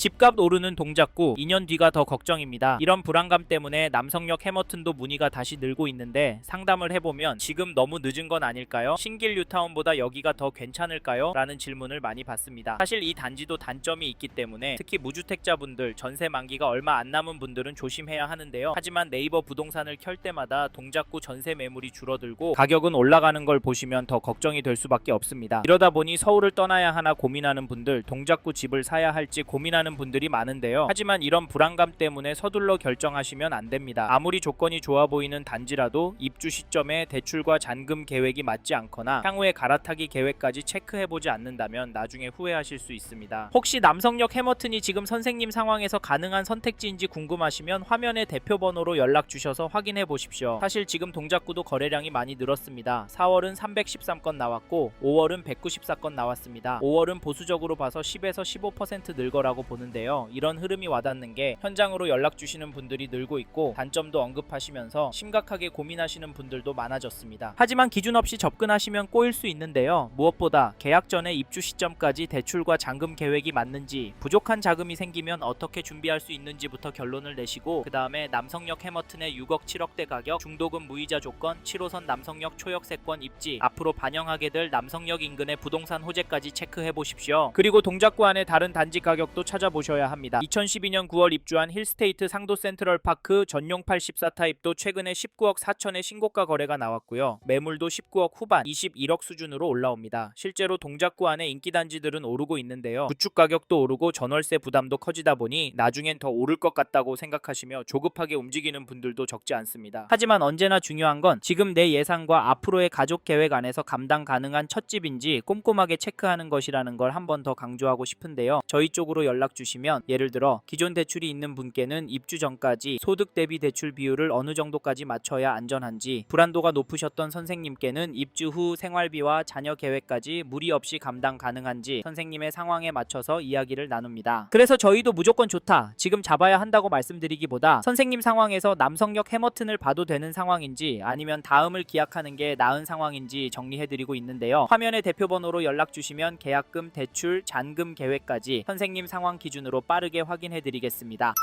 집값 오르는 동작구 2년 뒤가 더 걱정입니다. 이런 불안감 때문에 남성역 해머튼도 문의가 다시 늘고 있는데 상담을 해보면 지금 너무 늦은 건 아닐까요? 신길 뉴타운보다 여기가 더 괜찮을까요? 라는 질문을 많이 받습니다. 사실 이 단지도 단점이 있기 때문에 특히 무주택자분들, 전세 만기가 얼마 안 남은 분들은 조심해야 하는데요. 하지만 네이버 부동산을 켤 때마다 동작구 전세 매물이 줄어들고 가격은 올라가는 걸 보시면 더 걱정이 될 수밖에 없습니다. 이러다 보니 서울을 떠나야 하나 고민하는 분들, 동작구 집을 사야 할지 고민하는 분들이 많은데요. 하지만 이런 불안감 때문에 서둘러 결정하시면 안 됩니다. 아무리 조건이 좋아 보이는 단지라도 입주 시점에 대출과 잔금 계획이 맞지 않거나 향후에 갈아타기 계획까지 체크해보지 않는다면 나중에 후회하실 수 있습니다. 혹시 남성역 해머튼이 지금 선생님 상황에서 가능한 선택지인지 궁금하시면 화면의 대표 번호로 연락 주셔서 확인해 보십시오. 사실 지금 동작구도 거래량이 많이 늘었습니다. 4월은 313건 나왔고 5월은 194건 나왔습니다. 5월은 보수적으로 봐서 10에서 15% 늘 거라고 보는데요. 이런 흐름이 와닿는 게 현장으로 연락 주시는 분들이 늘고 있고 단점도 언급하시면서 심각하게 고민하시는 분들도 많아졌습니다. 하지만 기준 없이 접근하시면 꼬일 수 있는데요. 무엇보다 계약 전에 입주 시점까지 대출과 잔금 계획이 맞는지, 부족한 자금이 생기면 어떻게 준비할 수 있는지부터 결론을 내시고 그 다음에 남성역 해머튼의 6억 7억대 가격, 중도금 무이자 조건, 7호선 남성역 초역세권 입지, 앞으로 반영하게 될 남성역 인근의 부동산 호재까지 체크해 보십시오. 그리고 동작구 안에 다른 단지 가격도 찾아보셔야 합니다. 2012년 9월 입주한 힐스테이트 상도 센트럴파크 전용 84 타입도 최근에 19억 4천의 신고가 거래가 나왔고요. 매물도 19억 후반, 21억 수준으로 올라옵니다. 실제로 동작구 안에 인기 단지들은 오르고 있는데요. 구축 가격도 오르고 전월세 부담도 커지다 보니 나중엔 더 오를 것 같다고 생각하시며 조급하게 움직이는 분들도 적지 않습니다. 하지만 언제나 중요한 건 지금 내 예상과 앞으로의 가족 계획 안에서 감당 가능한 첫 집인지 꼼꼼하게 체크하는 것이라는 걸 한 번 더 강조하고 싶은데요. 저희 쪽으로 연락 주시면 예를 들어 기존 대출이 있는 분께는 입주 전까지 소득 대비 대출 비율을 어느 정도까지 맞춰야 안전한지, 불안도가 높으셨던 선생님께는 입주 후 생활비와 자녀 계획까지 무리 없이 감당 가능한지 선생님의 상황에 맞춰서 이야기를 나눕니다. 그래서 저희도 무조건 좋다, 지금 잡아야 한다고 말씀드리기보다 선생님 상황에서 남성역 해머튼을 봐도 되는 상황인지 아니면 다음을 기약하는 게 나은 상황인지 정리해드리고 있는데요. 화면의 대표 번호로 연락 주시면 계약금, 대출, 잔금 계획까지 선생님 상황 기준으로 빠르게 확인해드리겠습니다.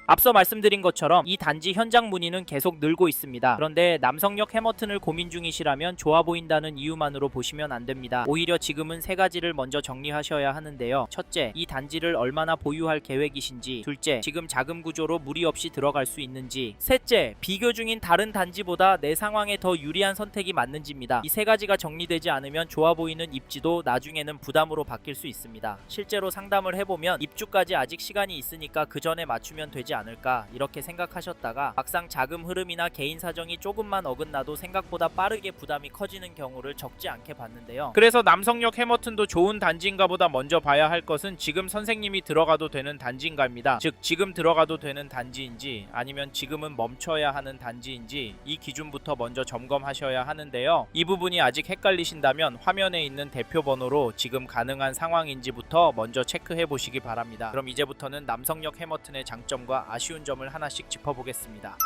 앞서 말씀드린 것처럼 이 단지 현장 문의는 계속 늘고 있습니다. 그런데 남성역 해머튼을 고민 중이시라면 좋아 보인다는 이유만으로 보시면 안 됩니다. 오히려 지금은 세 가지를 먼저 정리하셔야 하는데요. 첫째, 이 단지를 얼마나 보유할 계획이신지. 둘째, 지금 자금 구조로 무리 없이 들어갈 수 있는지. 셋째, 비교 중인 다른 단지보다 내 상황에 더 유리한 선택이 맞는지입니다. 이 세 가지가 정리되지 않으면 좋아 보이는 입지도 나중에는 부담으로 바뀔 수 있습니다. 실제로 상담을 해보면 입주까지 아직 시간이 있으니까 그 전에 맞추면 되지 않을까 이렇게 생각하셨다가 막상 자금 흐름이나 개인 사정이 조금만 어긋나도 생각보다 빠르게 부담이 커지는 경우를 적지 않게 봤는데요. 그래서 남성역 해머튼도 좋은 단지인가 보다 먼저 봐야 할 것은 지금 선생님이 들어가도 되는 단지인가입니다. 즉 지금 들어가도 되는 단지인지 아니면 지금은 멈춰야 하는 단지인지 이 기준부터 먼저 점검하셔야 하는데요. 이 부분이 아직 헷갈리신다면 화면에 있는 대표 번호로 지금 가능한 상황인지부터 먼저 체크해 보시기 바랍니다. 그럼 이제부터는 남성역 해머튼의 장점과 아쉬운 점을 하나씩 짚어보겠습니다.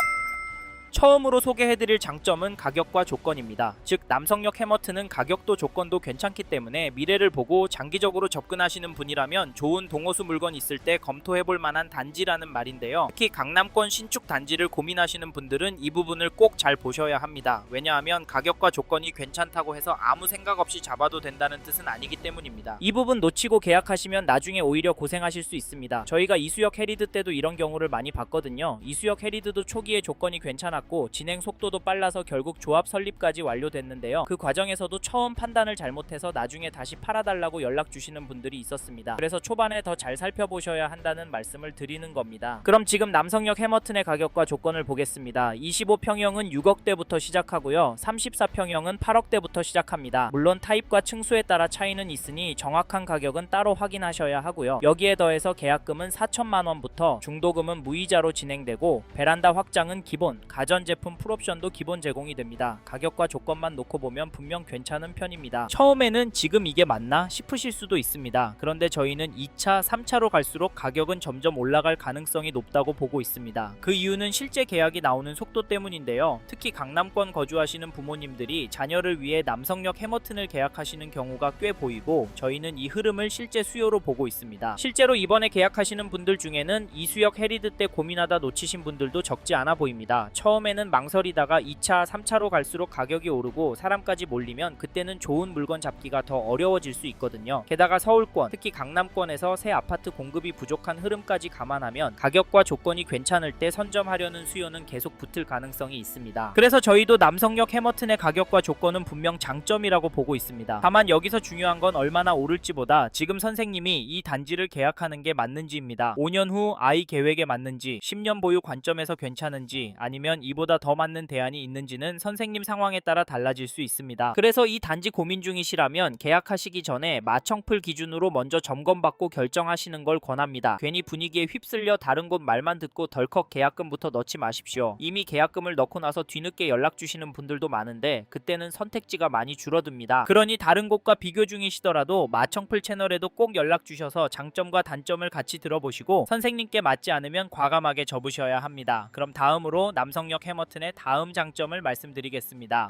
처음으로 소개해드릴 장점은 가격과 조건입니다. 즉 남성역 해머튼은 가격도 조건도 괜찮기 때문에 미래를 보고 장기적으로 접근하시는 분이라면 좋은 동호수 물건 있을 때 검토해볼 만한 단지라는 말인데요. 특히 강남권 신축 단지를 고민하시는 분들은 이 부분을 꼭 잘 보셔야 합니다. 왜냐하면 가격과 조건이 괜찮다고 해서 아무 생각 없이 잡아도 된다는 뜻은 아니기 때문입니다. 이 부분 놓치고 계약하시면 나중에 오히려 고생하실 수 있습니다. 저희가 이수역 해리드 때도 이런 경우를 많이 봤거든요. 이수역 해리드도 초기에 조건이 괜찮았고 진행 속도도 빨라서 결국 조합 설립까지 완료됐는데요. 그 과정에서도 처음 판단을 잘못해서 나중에 다시 팔아달라고 연락 주시는 분들이 있었습니다. 그래서 초반에 더 잘 살펴보셔야 한다는 말씀을 드리는 겁니다. 그럼 지금 남성역 해머튼의 가격과 조건을 보겠습니다. 25평형은 6억대부터 시작하고요. 34평형은 8억대부터 시작합니다. 물론 타입과 층수에 따라 차이는 있으니 정확한 가격은 따로 확인하셔야 하고요. 여기에 더해서 계약금은 4천만원부터 중도금은 무이자로 진행되고 베란다 확장은 기본, 가전 가전제품 풀옵션도 기본 제공이 됩니다. 가격과 조건만 놓고 보면 분명 괜찮은 편입니다. 처음에는 지금 이게 맞나 싶으실 수도 있습니다. 그런데 저희는 2차, 3차로 갈수록 가격은 점점 올라갈 가능성이 높다고 보고 있습니다. 그 이유는 실제 계약이 나오는 속도 때문인데요. 특히 강남권 거주하시는 부모님들이 자녀를 위해 남성역 해머튼을 계약하시는 경우가 꽤 보이고 저희는 이 흐름을 실제 수요로 보고 있습니다. 실제로 이번에 계약하시는 분들 중에는 이수역 해리드 때 고민하다 놓치신 분들도 적지 않아 보입니다. 처음에는 망설이다가 2차, 3차로 갈수록 가격이 오르고 사람까지 몰리면 그때는 좋은 물건 잡기가 더 어려워질 수 있거든요. 게다가 서울권, 특히 강남권에서 새 아파트 공급이 부족한 흐름까지 감안하면 가격과 조건이 괜찮을 때 선점하려는 수요는 계속 붙을 가능성이 있습니다. 그래서 저희도 남성역 해머튼의 가격과 조건은 분명 장점이라고 보고 있습니다. 다만 여기서 중요한 건 얼마나 오를지보다 지금 선생님이 이 단지를 계약하는 게 맞는지입니다. 5년 후 아이 계획에 맞는지, 10년 보유 관점에서 괜찮은지, 아니면 이보다 더 맞는 대안이 있는지는 선생님 상황에 따라 달라질 수 있습니다. 그래서 이 단지 고민 중이시라면 계약하시기 전에 마청풀 기준으로 먼저 점검받고 결정하시는 걸 권합니다. 괜히 분위기에 휩쓸려 다른 곳 말만 듣고 덜컥 계약금부터 넣지 마십시오. 이미 계약금을 넣고 나서 뒤늦게 연락 주시는 분들도 많은데 그때는 선택지가 많이 줄어듭니다. 그러니 다른 곳과 비교 중이시더라도 마청풀 채널에도 꼭 연락 주셔서 장점과 단점을 같이 들어보시고 선생님께 맞지 않으면 과감하게 접으셔야 합니다. 그럼 다음으로 남성역 해머튼의 다음 장점을 말씀드리겠습니다.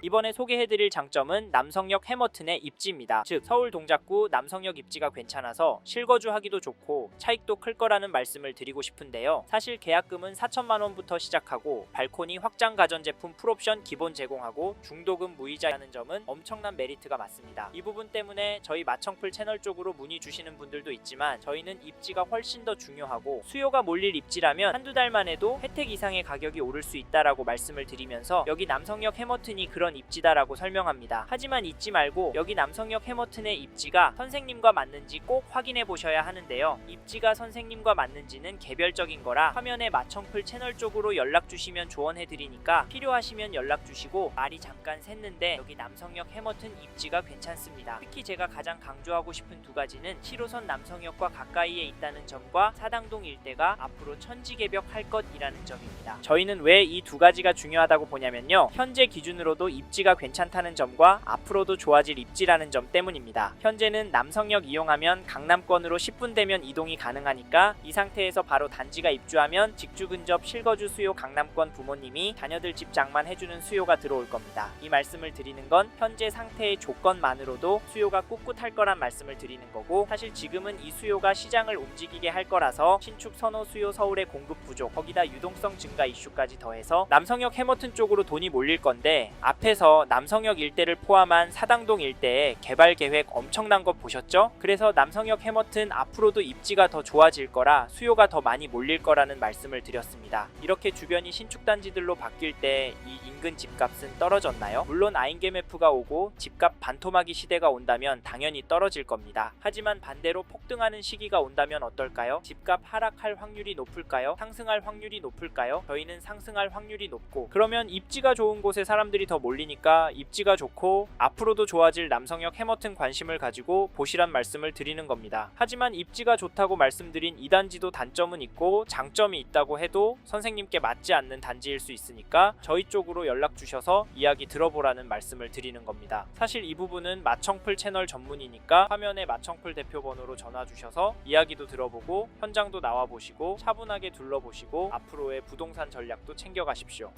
이번에 소개해드릴 장점은 남성역 해머튼의 입지입니다. 즉 서울 동작구 남성역 입지가 괜찮아서 실거주하기도 좋고 차익도 클 거라는 말씀을 드리고 싶은데요. 사실 계약금은 4천만원부터 시작하고 발코니 확장 가전제품 풀옵션 기본 제공하고 중도금 무이자라는 점은 엄청난 메리트가 맞습니다. 이 부분 때문에 저희 마청풀 채널 쪽으로 문의 주시는 분들도 있지만 저희는 입지가 훨씬 더 중요하고 수요가 몰릴 입지라면 한두 달만 해도 혜택 이상의 가격이 오를 수 있다라고 말씀을 드리면서 여기 남성역 해머튼이 그런 입지다라고 설명합니다. 하지만 잊지 말고 여기 남성역 해머튼의 입지가 선생님과 맞는지 꼭 확인해 보셔야 하는데요. 입지가 선생님과 맞는지는 개별적인 거라 화면에 마청풀 채널 쪽으로 연락 주시면 조언해 드리니까 필요하시면 연락 주시고 말이 잠깐 샜는데 여기 남성역 해머튼 입지가 괜찮습니다. 특히 제가 가장 강조하고 싶은 두 가지는 7호선 남성역과 가까이에 있다는 점과 사당동 일대가 앞으로 천지개벽할 것이라는 점입니다. 저희는 왜 이 두 가지가 중요하다고 보냐면요. 현재 기준으로도 입지가 괜찮다는 점과 앞으로도 좋아질 입지라는 점 때문입니다. 현재는 남성역 이용하면 강남권으로 10분 되면 이동이 가능하니까 이 상태에서 바로 단지가 입주하면 직주 근접 실거주 수요 강남권 부모님이 자녀들 집 장만 해주는 수요가 들어올 겁니다. 이 말씀을 드리는 건 현재 상태의 조건만으로도 수요가 꿋꿋할 거란 말씀을 드리는 거고 사실 지금은 이 수요가 시장을 움직이게 할 거라서 신축 선호 수요 서울의 공급 부족 거기다 유동성 증가 이슈까지 더해서 남성역 해머튼 쪽으로 돈이 몰릴 건데 앞에서 남성역 일대를 포함한 사당동 일대의 개발 계획 엄청난 거 보셨죠? 그래서 남성역 해머튼 앞으로도 입지가 더 좋아질 거라 수요가 더 많이 몰릴 거라는 말씀을 드렸습니다. 이렇게 주변이 신축 단지들로 바뀔 때 이 인근 집값은 떨어졌나요? 물론 아인게메프가 오고 집값 반토막이 시대가 온다면 당연히 떨어질 겁니다. 하지만 반대로 폭등하는 시기가 온다면 어떨까요? 집값 하락할 확률이 높을까요? 상승할 확률이 높을까요? 저희는 상승할 확률이 높고 그러면 입지가 좋은 곳에 사람들이 더 몰리니까 입지가 좋고 앞으로도 좋아질 남성역 해머튼 관심을 가지고 보시란 말씀을 드리는 겁니다. 하지만 입지가 좋다고 말씀드린 이 단지도 단점은 있고 장점이 있다고 해도 선생님께 맞지 않는 단지일 수 있으니까 저희 쪽으로 연락 주셔서 이야기 들어보라는 말씀을 드리는 겁니다. 사실 이 부분은 마청풀 채널 전문이니까 화면에 마청풀 대표 번호로 전화 주셔서 이야기도 들어보고 현장도 나와보시고 차분하게 둘러보시고 앞으로의 부동산 전략도 챙겨가십시오.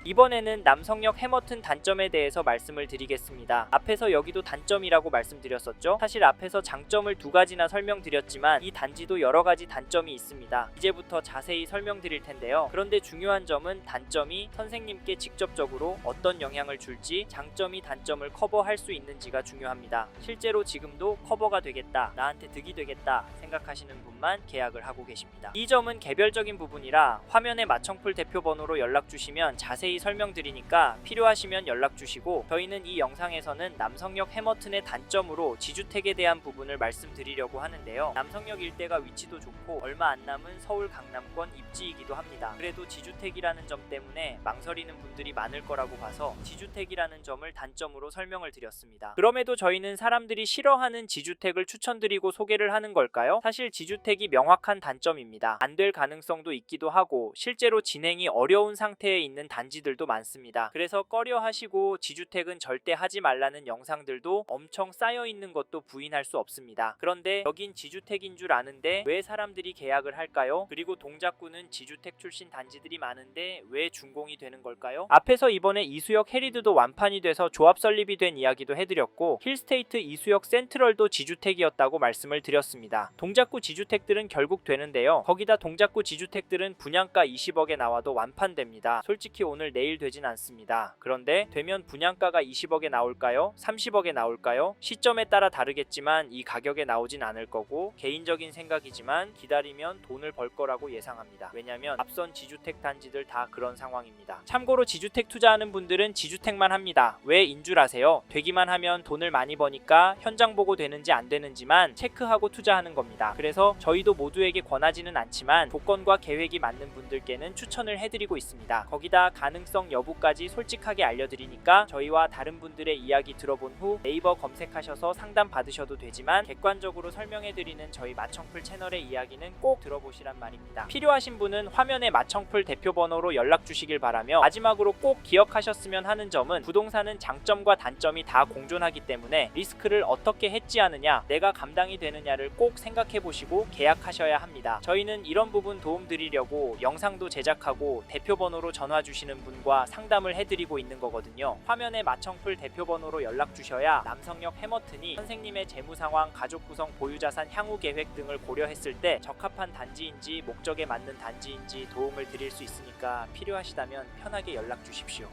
이번에는 남성역 해머튼 단점에 대해서 말씀을 드리겠습니다. 앞에서 여기도 단점이라고 말씀드렸었죠? 사실 앞에서 장점을 두 가지나 설명드렸지만 이 단지도 여러 가지 단점이 있습니다. 이제부터 자세히 설명드릴 텐데요. 그런데 중요한 점은 단점이 선생님께 직접적으로 어떤 영향을 줄지 장점이 단점을 커버할 수 있는지가 중요합니다. 실제로 지금도 커버가 되겠다, 나한테 득이 되겠다 생각하시는 분만 계약을 하고 계십니다. 이 점은 개별적인 부분이라 화면에 마청풀 대표 번호로 연락 주시면 자세히 자세히 설명드리니까 필요하시면 연락주시고, 저희는 이 영상에서는 남성역 해머튼의 단점으로 지주택에 대한 부분을 말씀드리려고 하는데요. 남성역 일대가 위치도 좋고 얼마 안 남은 서울 강남권 입지이기도 합니다. 그래도 지주택이라는 점 때문에 망설이는 분들이 많을 거라고 봐서 지주택이라는 점을 단점으로 설명을 드렸습니다. 그럼에도 저희는 사람들이 싫어하는 지주택을 추천드리고 소개를 하는 걸까요? 사실 지주택이 명확한 단점입니다. 안 될 가능성도 있기도 하고 실제로 진행이 어려운 상태에 있는 단지들도 많습니다. 그래서 꺼려 하시고 지주택은 절대 하지 말라는 영상들도 엄청 쌓여 있는 것도 부인할 수 없습니다. 그런데 여긴 지주택인 줄 아는데 왜 사람들이 계약을 할까요? 그리고 동작구는 지주택 출신 단지들이 많은데 왜 준공이 되는 걸까요? 앞에서 이번에 이수역 해리드도 완판이 돼서 조합 설립이 된 이야기도 해드렸고, 힐스테이트 이수역 센트럴도 지주택이었다고 말씀을 드렸습니다. 동작구 지주택들은 결국 되는데요. 거기다 동작구 지주택들은 분양가 20억에 나와도 완판됩니다. 솔직히 오늘 내일 되진 않습니다. 그런데 되면 분양가가 20억에 나올까요? 30억에 나올까요? 시점에 따라 다르겠지만 이 가격에 나오진 않을 거고, 개인적인 생각이지만 기다리면 돈을 벌 거라고 예상합니다. 왜냐면 앞선 지주택 단지들 다 그런 상황입니다. 참고로 지주택 투자하는 분들은 지주택만 합니다. 왜 인 줄 아세요? 되기만 하면 돈을 많이 버니까 현장 보고 되는지 안 되는지만 체크하고 투자하는 겁니다. 그래서 저희도 모두에게 권하지는 않지만 조건과 계획이 맞는 분들께는 추천을 해드리고 있습니다. 거기다 가능성 여부까지 솔직하게 알려드리니까 저희와 다른 분들의 이야기 들어본 후 네이버 검색하셔서 상담 받으셔도 되지만, 객관적으로 설명해드리는 저희 마청풀 채널의 이야기는 꼭 들어보시란 말입니다. 필요하신 분은 화면에 마청풀 대표 번호로 연락 주시길 바라며, 마지막으로 꼭 기억하셨으면 하는 점은 부동산은 장점과 단점이 다 공존하기 때문에 리스크를 어떻게 해지하느냐, 내가 감당이 되느냐를 꼭 생각해 보시고 계약하셔야 합니다. 저희는 이런 부분 도움 드리려고 영상도 제작하고 대표 번호로 전화 주시는 분과 상담을 해드리고 있는 거거든요. 화면에 마청풀 대표 번호로 연락 주셔야 남성역 해머튼이 선생님의 재무 상황, 가족 구성, 보유 자산, 향후 계획 등을 고려했을 때 적합한 단지인지 목적에 맞는 단지인지 도움을 드릴 수 있으니까 필요하시다면 편하게 연락 주십시오.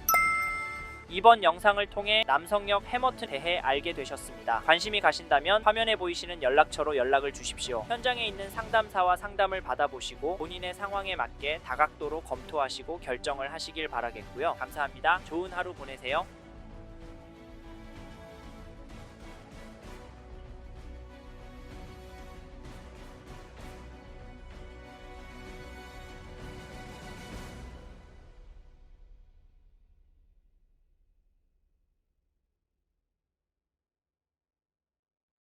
이번 영상을 통해 남성역 해머튼 대해 알게 되셨습니다. 관심이 가신다면 화면에 보이시는 연락처로 연락을 주십시오. 현장에 있는 상담사와 상담을 받아보시고 본인의 상황에 맞게 다각도로 검토하시고 결정을 하시길 바라겠고요. 감사합니다. 좋은 하루 보내세요.